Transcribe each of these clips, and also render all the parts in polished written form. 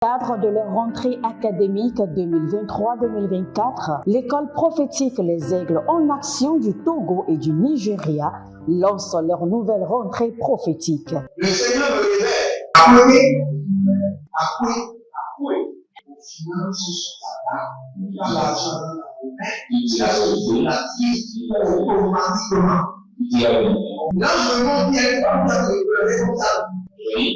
Cadre de leur rentrée académique 2023-2024, l'école prophétique Les Aigles en Action du Togo et du Nigeria lance leur nouvelle rentrée prophétique. Le Seigneur me révèle. Appelez. Finance, dans l'argent, il a sauvé la vie automatiquement. Là, je montre bien comme ça, le responsable. Et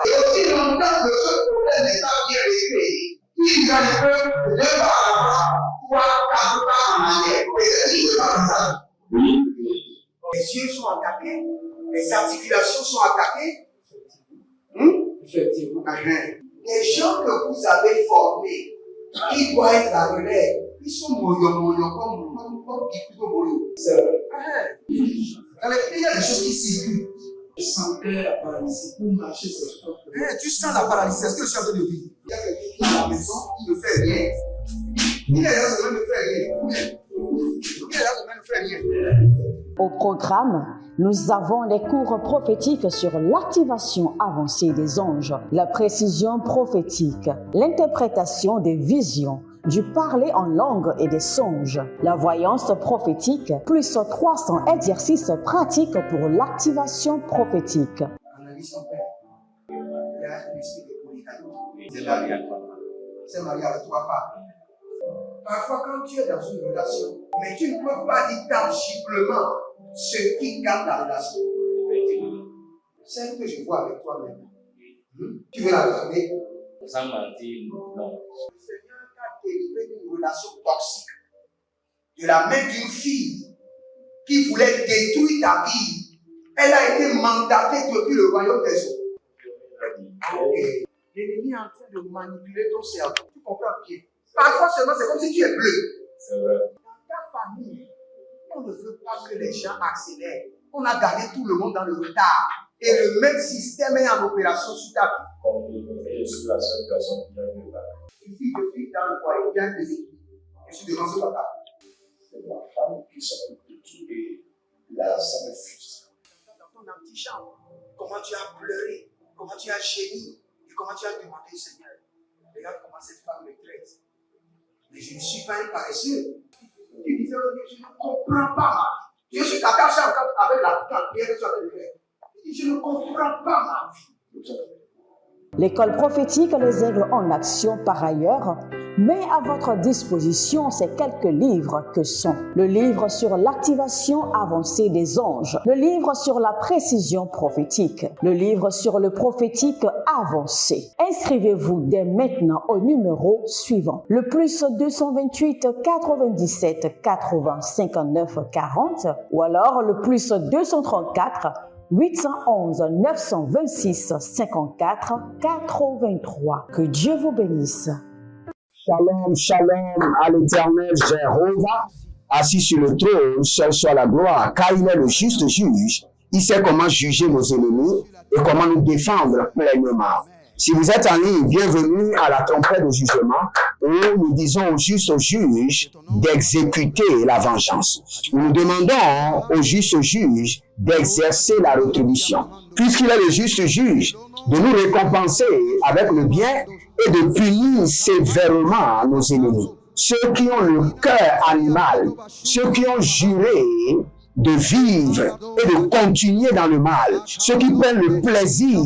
aussi longtemps que ce problème n'est pas bien réglé, il y a des peuples de par là-bas, 3, 4 pas en arrière. Et c'est pas ça. Les yeux sont attaqués, les articulations sont attaquées. Effectivement. Les gens que vous avez formés, qui doivent être la relève, ils sont moyo comme plutôt moyo. C'est vrai. Dans les pays, il y a des choses qui circulent. Je sentais la paralysie pour marcher sur ce corps. Tu sens la paralysie, c'est ce que je suis en train de dire. Il y a quelqu'un qui est à la maison, qui ne fait rien. Il y a des gens qui ne fait rien. Au programme, nous avons les cours prophétiques sur l'activation avancée des anges, la précision prophétique, l'interprétation des visions, du parler en langue et des songes, la voyance prophétique, plus 300 exercices pratiques pour l'activation prophétique. Analyse son père. Il y a un esprit de polygamie. C'est marié à trois femmes. C'est marié à trois femmes. Parfois, quand tu es dans une relation, mais tu ne peux pas dire tangiblement ce qui garde la relation. Celle que je vois avec toi maintenant. Tu veux la regarder? Sans mentir, non. Le Seigneur t'a délivré d'une relation toxique. De la main d'une fille qui voulait détruire ta vie. Elle a été mandatée depuis le royaume des eaux. L'ennemi est en train de manipuler ton cerveau. Tu comprends bien? Parfois seulement, c'est comme si tu es bleu. C'est vrai. Dans ta famille, on ne veut pas que les gens accélèrent. On a gardé tout le monde dans le retard. Et le même système est en opération sur ta vie. Comme je suis la seule personne qui a vu ça. Une fille de fille dans le foyer, bien déséquilibrée. Je suis devant ce papa. C'est ma femme qui s'occupe de tout et là, ça me frustre. Dans ton antichambre, comment tu as pleuré, comment tu as gémi et comment tu as demandé au Seigneur. Regarde comment cette femme me traite. Mais je ne suis pas un paresseux. Tu disais, je ne comprends pas ma vie. Je suis attaché encore avec la prière que tu as fait de faire. Je ne comprends pas ma vie. L'école prophétique Les Aigles en Action, par ailleurs, met à votre disposition ces quelques livres que sont le livre sur l'activation avancée des anges, le livre sur la précision prophétique, le livre sur le prophétique avancé. Inscrivez-vous dès maintenant au numéro suivant, le plus 228 97 80 59 40 ou alors le plus 234 811 926 54 83. Que Dieu vous bénisse. Shalom, shalom à l'éternel Jéhovah, assis sur le trône, seul soit la gloire, car il est le juste juge. Il sait comment juger nos ennemis et comment nous défendre pleinement. Si vous êtes en ligne, bienvenue à la trompette de jugement où nous disons au juste juge d'exécuter la vengeance. Nous demandons au juste juge d'exercer la rétribution. Puisqu'il est le juste juge, de nous récompenser avec le bien et de punir sévèrement nos ennemis. Ceux qui ont le cœur animal, ceux qui ont juré de vivre et de continuer dans le mal, ceux qui prennent le plaisir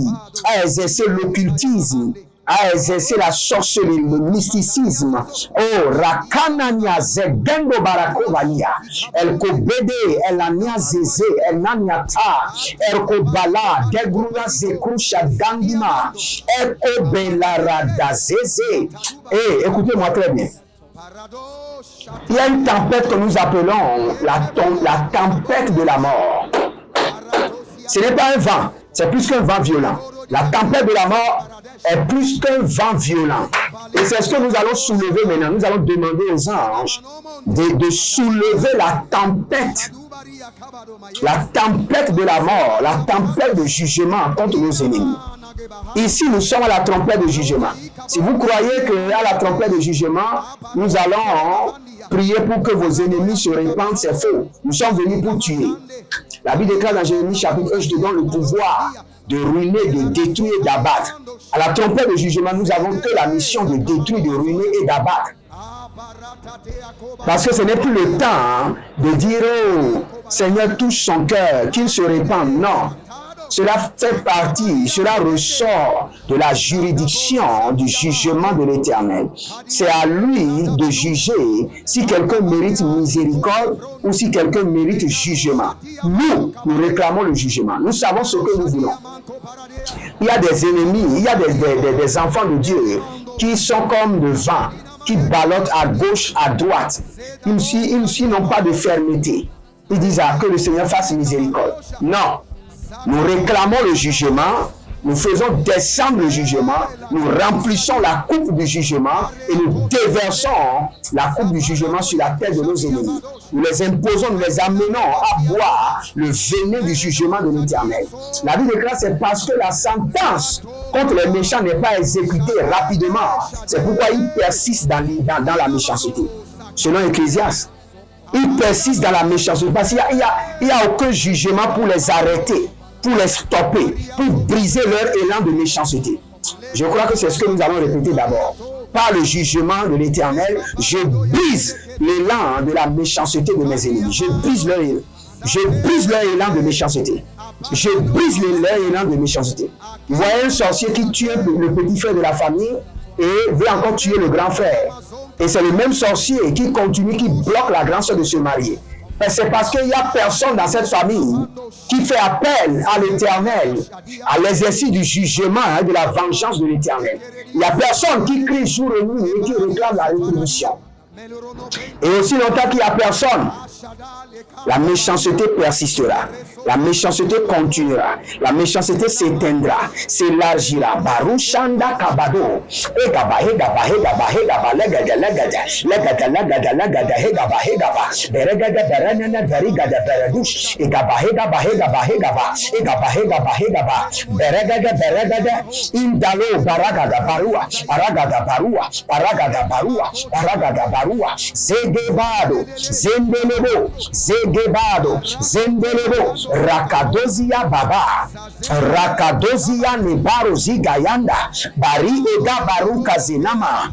à exercer l'occultisme, à exercer la sorcellerie, le mysticisme. Oh, Rakanania Zegendo Barakovania, El Kobede, El Ania Zeze, El Naniata, El Kobala, Degruya Zekrusha Dandima, El Kobelarada Zeze. Eh, écoutez-moi très bien. Il y a une tempête que nous appelons la tempête de la mort. Ce n'est pas un vent, c'est plus qu'un vent violent. La tempête de la mort est plus qu'un vent violent. Et c'est ce que nous allons soulever maintenant. Nous allons demander aux anges de soulever la tempête. La tempête de la mort, la tempête de jugement contre nos ennemis. Ici, nous sommes à la trompette de jugement. Si vous croyez qu'à la trompette de jugement, nous allons prier pour que vos ennemis se répandent, c'est faux. Nous sommes venus pour tuer. La Bible déclare dans Jérémie chapitre 1, je te donne le pouvoir de ruiner, de détruire, d'abattre. À la trompette de jugement, nous avons que la mission de détruire, de ruiner et d'abattre. Parce que ce n'est plus le temps de dire, oh, Seigneur, touche son cœur, qu'il se répande. Non. Cela fait partie, cela ressort de la juridiction du jugement de l'Éternel. C'est à lui de juger si quelqu'un mérite miséricorde ou si quelqu'un mérite jugement. Nous réclamons le jugement. Nous savons ce que nous voulons. Il y a des ennemis, il y a des enfants de Dieu qui sont comme le vent, qui ballottent à gauche, à droite. Ils n'ont pas de fermeté. Ils disent que le Seigneur fasse miséricorde. Non. Nous réclamons le jugement, nous faisons descendre le jugement, nous remplissons la coupe du jugement et nous déversons la coupe du jugement sur la tête de nos ennemis. Nous les imposons, nous les amenons à boire le venin du jugement de l'Éternel. La Bible déclare, c'est parce que la sentence contre les méchants n'est pas exécutée rapidement. C'est pourquoi ils persistent dans la méchanceté. Selon Ecclésiaste, ils persistent dans la méchanceté parce qu'il n'y a aucun jugement pour les arrêter, pour les stopper, pour briser leur élan de méchanceté. Je crois que c'est ce que nous allons répéter d'abord. Par le jugement de l'Éternel, je brise l'élan de la méchanceté de mes ennemis. Je brise leur élan de méchanceté. Je brise leur élan de méchanceté. Vous voyez un sorcier qui tue le petit frère de la famille et veut encore tuer le grand frère. Et c'est le même sorcier qui continue, qui bloque la grande sœur de se marier. Mais c'est parce qu'il n'y a personne dans cette famille qui fait appel à l'Éternel, à l'exercice du jugement et de la vengeance de l'Éternel. Il n'y a personne qui crie jour et nuit et qui réclame la rétribution. Et aussi longtemps qu'il n'y a personne, la méchanceté persistera. La méchanceté continuera. La méchanceté s'éteindra, s'élargira. Barushanda kabado. Egaba hegaba hegaba hegaba legada legada legada legada legada hegaba hegaba beregada berenena verigada beredush. Egaba hegaba hegaba hegaba egaba hegaba hegaba beregada beregada indalo baragada barua baragada barua baragada barua baragada barua zegebado zendelebo zegebado zendelebo rakadozia baba rakadozia nebaro zigayanda bari ega baruka zinama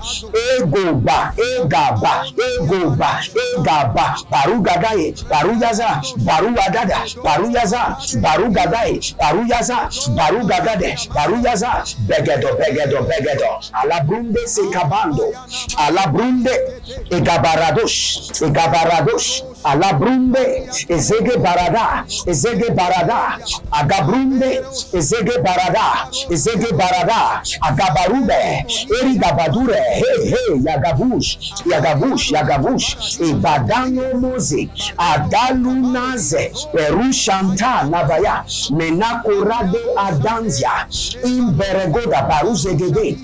egoba egaba egoba egaba barugadaye baruyaza baruadada baruyaza barugadaye baruyaza barugagade baruyaza begedo begedo begedo alabrunde sekabando alabrunde egabaradosh alabrunde ezege barada agabrunde ezege barada agabarube erigabadure he yagabush ibadano moze adalunaze perushanta navaya menakorade adanzia imberegoda baruzegede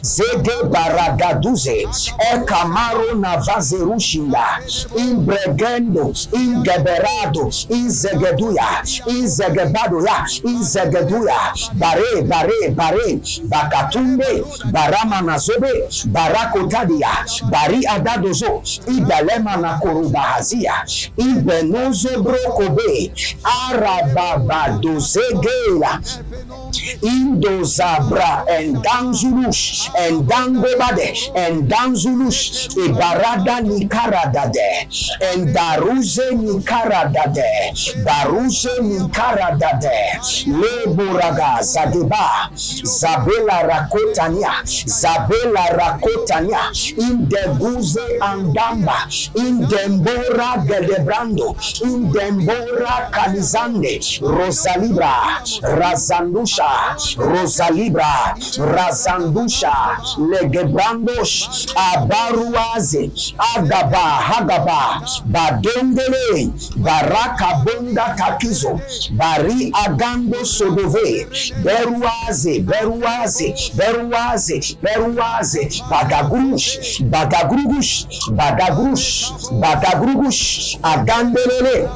zede baragaduze ekamaro navaze rushinda imbregendo ingeberado inzegeduya bare bakatunde barama nazobe barakotadia bari adadozo ibelema na korubahazia ibenozo brokobe arababadozegela indozabra endanzulush endangobade endanzulush ibarada nikaradade endaruze nikaradade baruze nikaradade leboraga zadeba zabela rakotania indeguze andamba indembora gedebrando indembora kalizande razandusha legebrandosh abaruaze hagaba badendele baraka bonda kakizo bari agando sodove beruaze badagrugush agandelele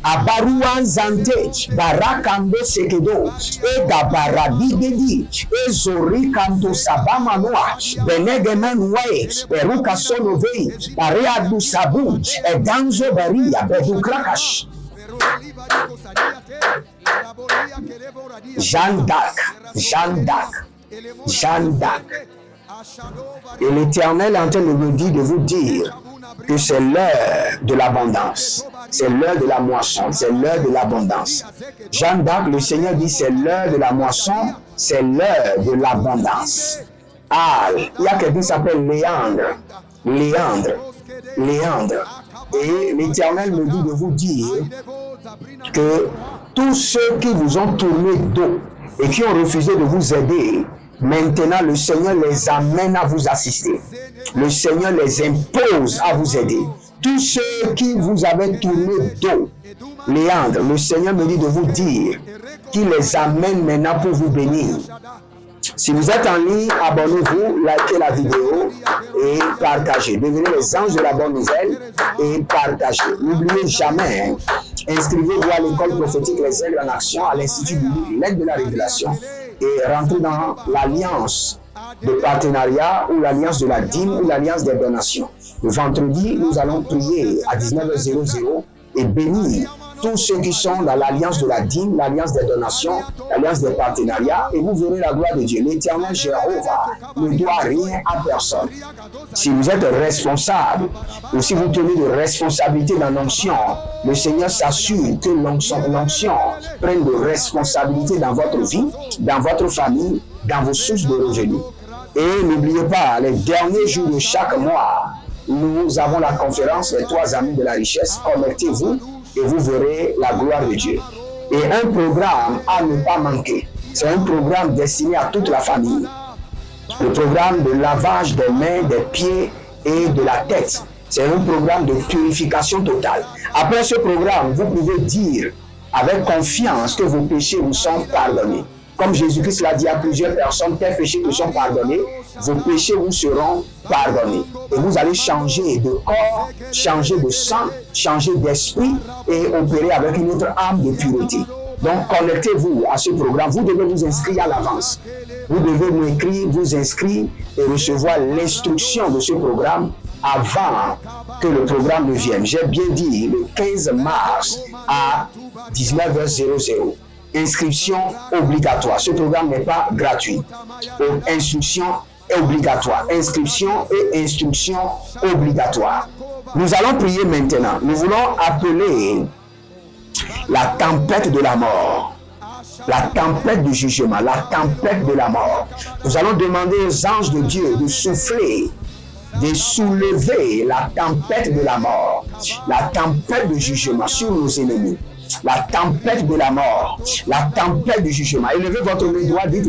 abaruanzante barakando sekedo e gabaradi dedi e zori kanto sabama noa benegemenue peruka sonovei pareadu sabu e danzo beria bedukrakash. Jeanne d'Arc. Et l'Éternel est en train de me dire, de vous dire que c'est l'heure de l'abondance. C'est l'heure de la moisson. C'est l'heure de l'abondance. Jeanne d'Arc, le Seigneur dit c'est l'heure de la moisson. C'est l'heure de l'abondance. Ah, il y a quelqu'un qui s'appelle Léandre. Et l'Éternel me dit de vous dire que tous ceux qui vous ont tourné dos et qui ont refusé de vous aider, maintenant le Seigneur les amène à vous assister. Le Seigneur les impose à vous aider. Tous ceux qui vous avaient tourné dos, Léandre, le Seigneur me dit de vous dire qu'il les amène maintenant pour vous bénir. Si vous êtes en ligne, abonnez-vous, likez la vidéo et partagez. Devenez les anges de la bonne nouvelle et partagez. N'oubliez jamais, inscrivez-vous à l'école prophétique Les Aigles en Action, à l'Institut biblique L'aide de la Révélation et rentrez dans l'alliance de partenariat ou l'alliance de la dîme ou l'alliance des donations. Le vendredi, nous allons prier à 19h00 et bénir tous ceux qui sont dans l'alliance de la dîme, l'alliance des donations, l'alliance des partenariats, et vous verrez la gloire de Dieu. L'Éternel Jéhovah ne doit rien à personne. Si vous êtes responsable, ou si vous tenez de responsabilité dans l'onction, le Seigneur s'assure que l'onction prenne de responsabilité dans votre vie, dans votre famille, dans vos sources de revenus. Et n'oubliez pas, les derniers jours de chaque mois, nous avons la conférence Les 3 amis de la richesse. Connectez-vous et vous verrez la gloire de Dieu. Et un programme à ne pas manquer. C'est un programme destiné à toute la famille. Le programme de lavage des mains, des pieds et de la tête. C'est un programme de purification totale. Après ce programme, vous pouvez dire avec confiance que vos péchés vous sont pardonnés. Comme Jésus-Christ l'a dit à plusieurs personnes, tes péchés vous sont pardonnés, vos péchés vous seront pardonnés. Et vous allez changer de corps, changer de sang, changer d'esprit et opérer avec une autre âme de pureté. Donc connectez-vous à ce programme. Vous devez vous inscrire à l'avance. Vous devez m'écrire, vous inscrire et recevoir l'instruction de ce programme avant que le programme ne vienne. J'ai bien dit le 15 mars à 19h00. Inscription obligatoire. Ce programme n'est pas gratuit. Instruction obligatoire. Inscription et instruction obligatoire. Nous allons prier maintenant. Nous voulons appeler la tempête de la mort. La tempête du jugement. La tempête de la mort. Nous allons demander aux anges de Dieu de souffler, de soulever la tempête de la mort. La tempête de jugement sur nos ennemis. La tempête de la mort, la tempête du jugement. Élevez votre doigt, dites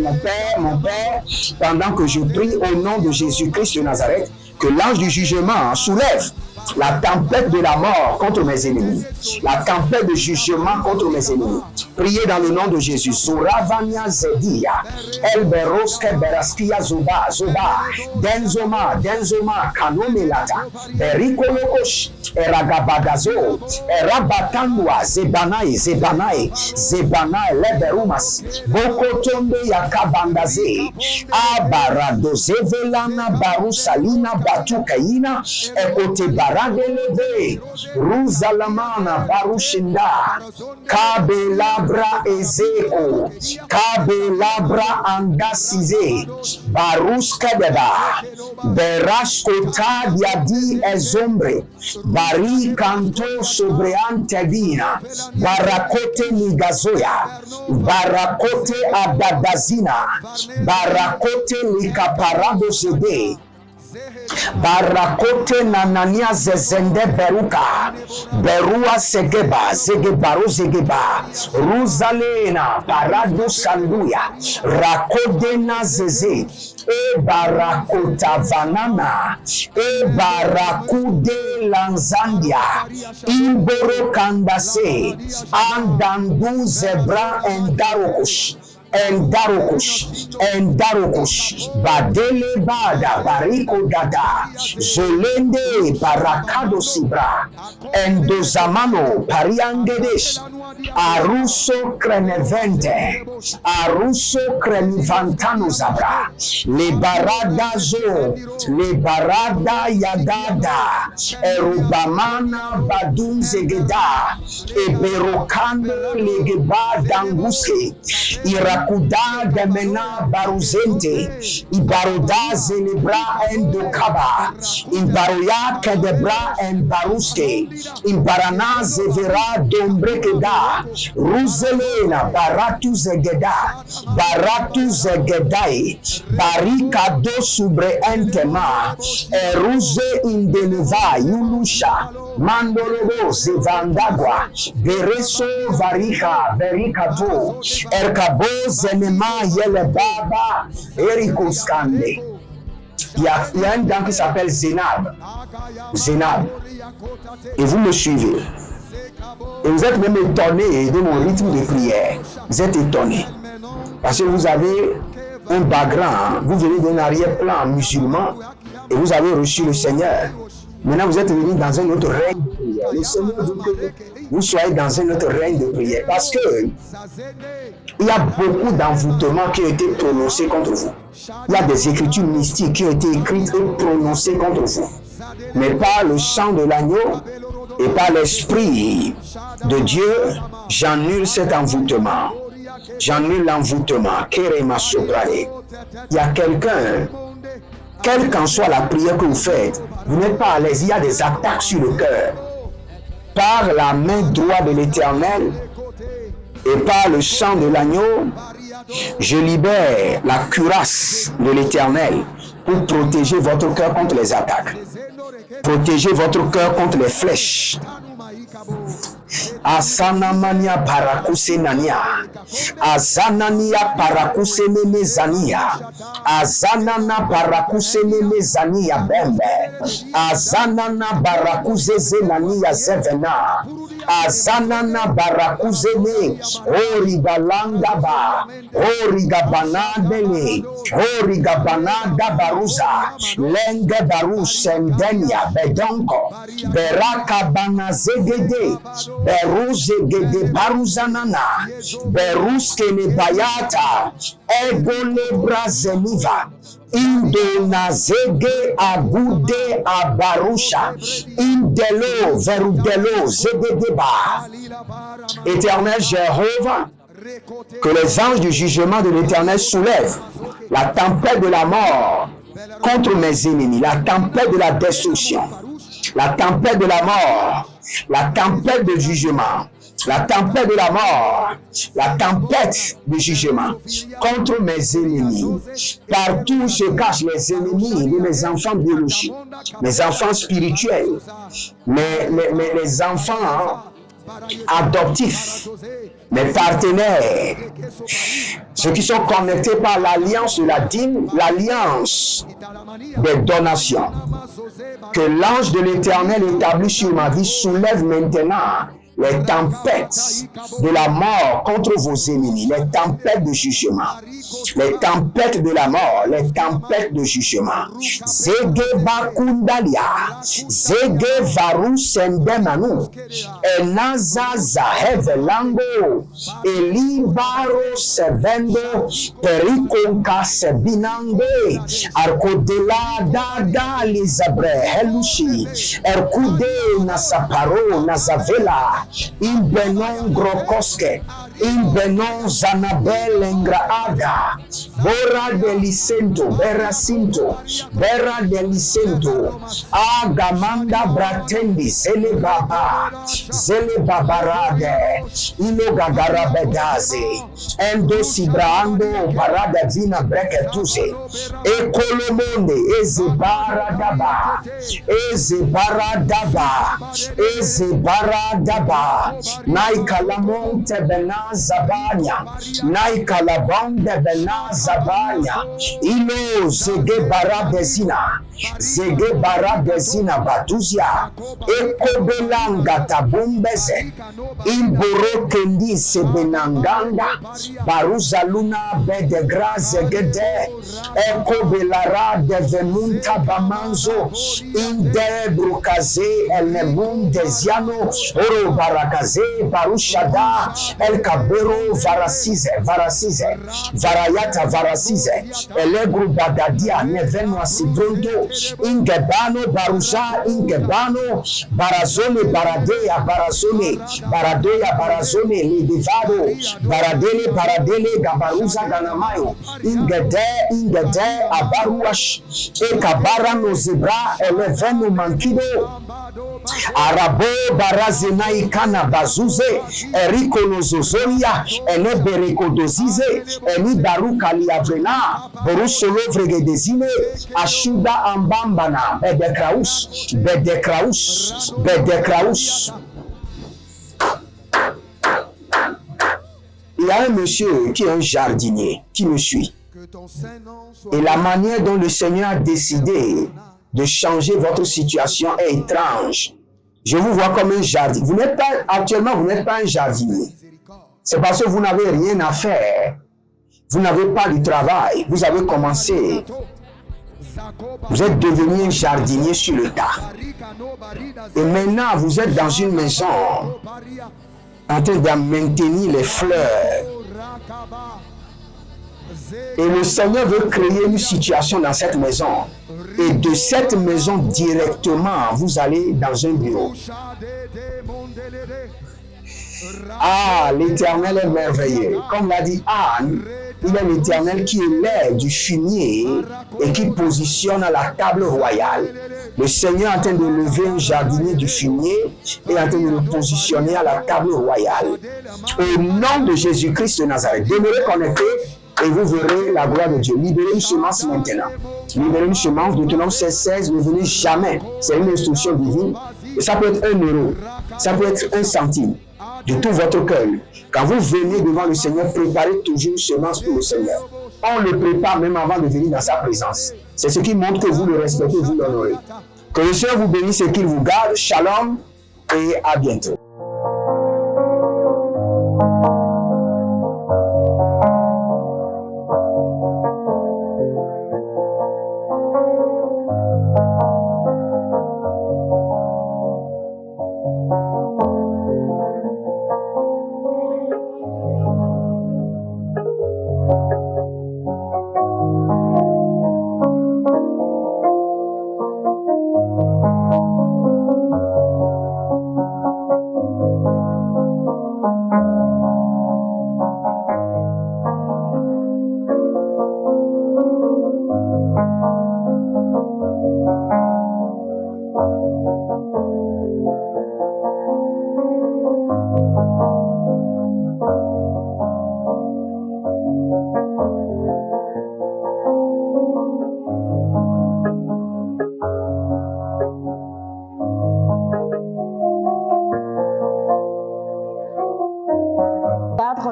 mon Père, pendant que je prie au nom de Jésus-Christ de Nazareth, que l'ange du jugement soulève la tempête de la mort contre mes ennemis, la tempête de jugement contre mes ennemis. Priez dans le nom de Jésus. Suravania Zedia, Elberoske Beraskia Zoba, Denzoma, Kanomelata, Berikolokosh, Eragabadazo, Erabatandwa, Zebanai, Leberumas, Bokotombe Yakabandaze, Abaradozevelana, Barusalina, Batukaina, Ekoteba. Radeleve, Ruzalamana, Barushinda, Kabelabra Ezeko, Kabelabra Andasize, Baruskadeba, Beraskota Diadi Ezombre, Bari Kanto Sobreante Vina, Barakote Nigazoya, Barakote Abadazina, Barakote Likaparado Zede, Barakote nanania zezende beruka berua segeba zegebaro zegeba ruzalena parado sanduya rakodena zeze e barakota vanana e barakude lanzandia imboro kandase andandu zebra endarokush Endarokush, Badele Bada, Bariko Dada, Zolende, Barakado Sibra, Endozamano, Pariangedesh, Aruso Crenevente, Aruso Crenivantano Zabra, Le Baradazo, Le Barada Yadada, Erubamana Badum Zegeda, Eberokane Legeba Danguske, Irakuda Demena Baruzente, Ibaroda Zelebra Endokaba, Imbaroya Kedebra and Baruske, Imbarana Zevera Dombrekeda, Ruzelena Baratu Zegeda, Baratu Zegedai, Barikado Subre Entema, Eruze Indeneva Yulusha, Mandorobo Zevandagua, Bereso Varika, Verikato, Erkabo Zenema Yelebaba, Erikoskande. Il y a un dent qui s'appelle Zénab. Zénab. Et vous me suivez. Et vous êtes même étonné de mon rythme de prière. Vous êtes étonné. Parce que vous avez un background. Vous venez d'un arrière-plan musulman. Et vous avez reçu le Seigneur. Maintenant, vous êtes venu dans un autre règne de prière. Le Seigneur veut que vous soyez dans un autre règne de prière. Parce que il y a beaucoup d'envoûtements qui ont été prononcés contre vous. Il y a des écritures mystiques qui ont été écrites et prononcées contre vous. Mais par le sang de l'agneau et par l'Esprit de Dieu, j'annule cet envoûtement. J'annule l'envoûtement. Il y a quelqu'un, quelle qu'en soit la prière que vous faites, vous n'êtes pas à l'aise. Il y a des attaques sur le cœur. Par la main droite de l'Éternel et par le sang de l'agneau, je libère la cuirasse de l'Éternel pour protéger votre cœur contre les attaques. Protéger votre cœur contre les flèches. Asanamania parakuse nania, Azanania parakuse nemezania, Azanana parakuse nemezania bembe, Azanana barakuse zenania zevena, Azanana barakuse ne, Origalanda ba, Origabanadele, Origabanada baruza, Lenge barus sendenia bedonko, Beraka banazegede, Beruze gede baruzanana, Beruske ne bayata, Egole brazeniva, Indonazege agude abarusha, Indelo verudelo zegedeba. Éternel Jéhovah, que les anges du jugement de l'Éternel soulèvent la tempête de la mort contre mes ennemis, la tempête de la destruction, la tempête de la mort, la tempête de jugement, la tempête de la mort, la tempête de jugement contre mes ennemis. Partout se cachent les ennemis de mes enfants biologiques, mes enfants spirituels, mes enfants adoptifs, mes partenaires, ceux qui sont connectés par l'alliance de la dîme, l'alliance des donations. Que l'ange de l'Éternel établi sur ma vie soulève maintenant les tempêtes de la mort contre vos ennemis, les tempêtes de jugement, les tempêtes de la mort, les tempêtes de jugement. Zege bakundalia, zege varu sendemanu, enazaza hevelango, elibaro sevendo, perikonka sebinange, arkodela dada lizabre helushi, erkude nasaparo nazavela, Imbenon grokoske, imbenon zanabel engraada, bora delicento, beracinto, bera delicento, agamanda bratendi, zele babarade, ilo gagarabedaze, endo sibrando, parada vina breketuse, ekolomonde, ezebaradaba, ezebaradaba, Naikalamonte benazabanya, Naikalabonde benazabanya, Ilo zege baradezina, Zege bara dezina batuzia. Ekobelanga tabumbeze. Imboro kendi sebenanganda. Baruza luna bedegra zegede. Ekobelara devemunta bamanzo. Inde brukaze elnebun deziano. Oro barakaze barushada. El kabero varasize. Varayata varasize. Elegru badadia neveno asidronto. Ingebano baruza ingebano. Barazone baradeya barazone. Baradeya barazone lidivado. Baradele gabaruza ganamayo. Ingede abaruash. Ekabara no zebra eleveno mankido. Arabo barazena ikana bazuze. Eriko no zozoria. Ele bereko dozize. Eli baruka liavrena. Borusolo vregedezine. Ashuda ambambana. Bedekraus. Il y a un monsieur qui est un jardinier qui me suit. Et la manière dont le Seigneur a décidé de changer votre situation est étrange. Je vous vois comme un jardinier. Actuellement, vous n'êtes pas un jardinier. C'est parce que vous n'avez rien à faire. Vous n'avez pas de travail. Vous avez commencé. Vous êtes devenu un jardinier sur le tas. Et maintenant, vous êtes dans une maison en train de maintenir les fleurs. Et le Seigneur veut créer une situation dans cette maison. Et de cette maison directement, vous allez dans un bureau. Ah, l'Éternel est merveilleux. Comme l'a dit Anne, il est l'Éternel qui élève du fumier et qui positionne à la table royale. Le Seigneur est en train de lever un jardinier du fumier et est en train de le positionner à la table royale. Au nom de Jésus-Christ de Nazareth, demeurez connectés et vous verrez la gloire de Dieu. Libérez une semence maintenant. Libérez une semence. Deutéronome 16, ne venez jamais. C'est une instruction divine. Et ça peut être 1 euro. Ça peut être 1 centime. De tout votre cœur. Quand vous venez devant le Seigneur, préparez toujours une semence pour le Seigneur. On le prépare même avant de venir dans sa présence. C'est ce qui montre que vous le respectez, vous l'honorez. Que le Seigneur vous bénisse et qu'il vous garde. Shalom et à bientôt.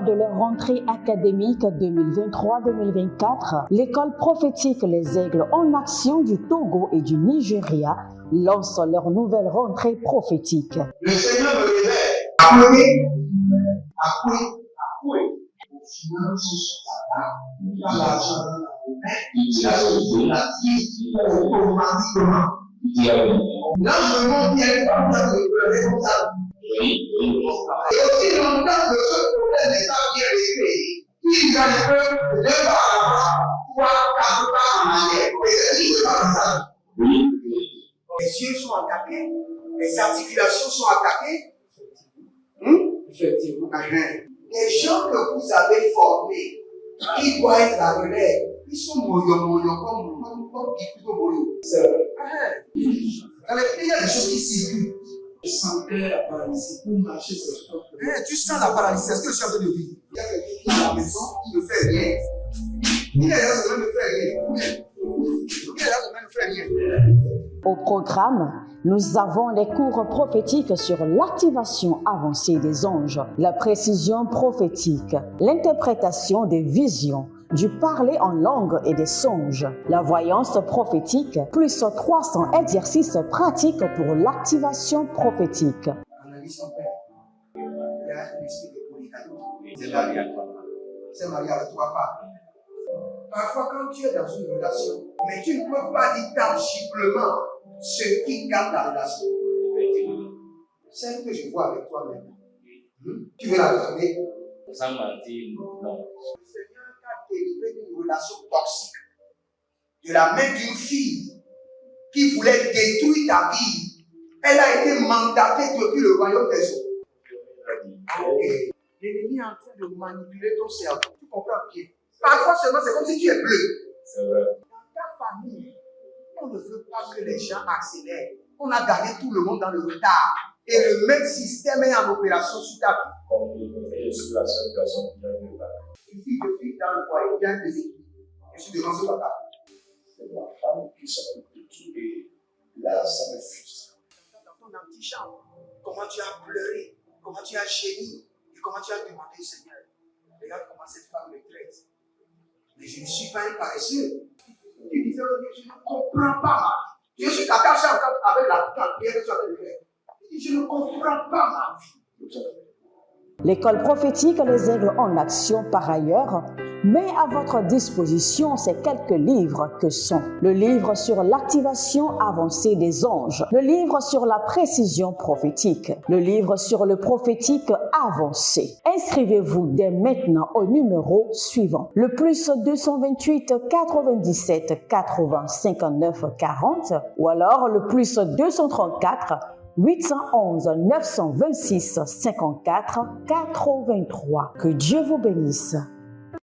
De leur rentrée académique 2023-2024, l'école prophétique Les Aigles en Action du Togo et du Nigeria lance leur nouvelle rentrée prophétique. Le Seigneur me révèle. Appelez. Finances, dans l'argent, il a sauvé la vie automatiquement. Là, je me montre bien comme ça, le responsable. Et aussi longtemps que ce problème n'est pas bien réglé, il y a un peu de par avant, 3, 4 pas en arrière. Et c'est juste comme ça. Les yeux sont attaqués, les articulations sont attaquées. Effectivement. Les gens que vous avez formés, qui doivent être la relève, ils sont moyo comme plutôt moyo. C'est vrai. Il y a des choses qui circulent. Je sentais la paralysie pour marcher sur ce corps. Tu sens la paralysie, c'est ce que je suis en train de dire. Il y a quelqu'un qui est à la maison qui ne fait rien. Il y a des gens qui ne fait rien. Au programme, nous avons les cours prophétiques sur l'activation avancée des anges, la précision prophétique, l'interprétation des visions, du parler en langue et des songes. La voyance prophétique, plus 300 exercices pratiques pour l'activation prophétique. Analyse son père. Il y a un esprit de polygamie. C'est marié à 3 femmes. C'est marié à 3 femmes. Parfois, quand tu es dans une relation, mais tu ne peux pas dire tangiblement ce qui garde la relation. Celle que je vois avec toi maintenant. Tu veux la regarder? Sans mentir, non. Le Seigneur t'a délivré d'une relation toxique. De la main d'une fille qui voulait détruire ta vie. Elle a été mandatée depuis le royaume des eaux. Okay. L'ennemi est en train de manipuler ton cerveau. Tu comprends bien? Parfois seulement, c'est comme si tu es bleu. C'est vrai. Dans ta famille, on ne veut pas que les gens accélèrent. On a gardé tout le monde dans le retard. Et le même système est en opération sur ta vie. Comme je suis la seule personne qui a eu ça. Une fille de fille dans le foyer, il y a un déséquilibre. Je suis devant ce papa. C'est ma femme qui s'occupe de tout et là, ça me frustre. Dans ton antichambre, comment tu as pleuré, comment tu as gémi et comment tu as demandé au Seigneur. Regarde comment cette femme me traite. Mais je ne suis pas un paresseux. Tu disais, je ne comprends pas ma vie. Je suis attaché encore avec la prière que tu as fait de faire. Je ne comprends pas ma vie. L'école prophétique les aide en action par ailleurs, met à votre disposition ces quelques livres que sont le livre sur l'activation avancée des anges, le livre sur la précision prophétique, le livre sur le prophétique avancé. Inscrivez-vous dès maintenant au numéro suivant, le plus 228 97 80 59 40 ou alors le plus 234 811 926 54 83. Que Dieu vous bénisse.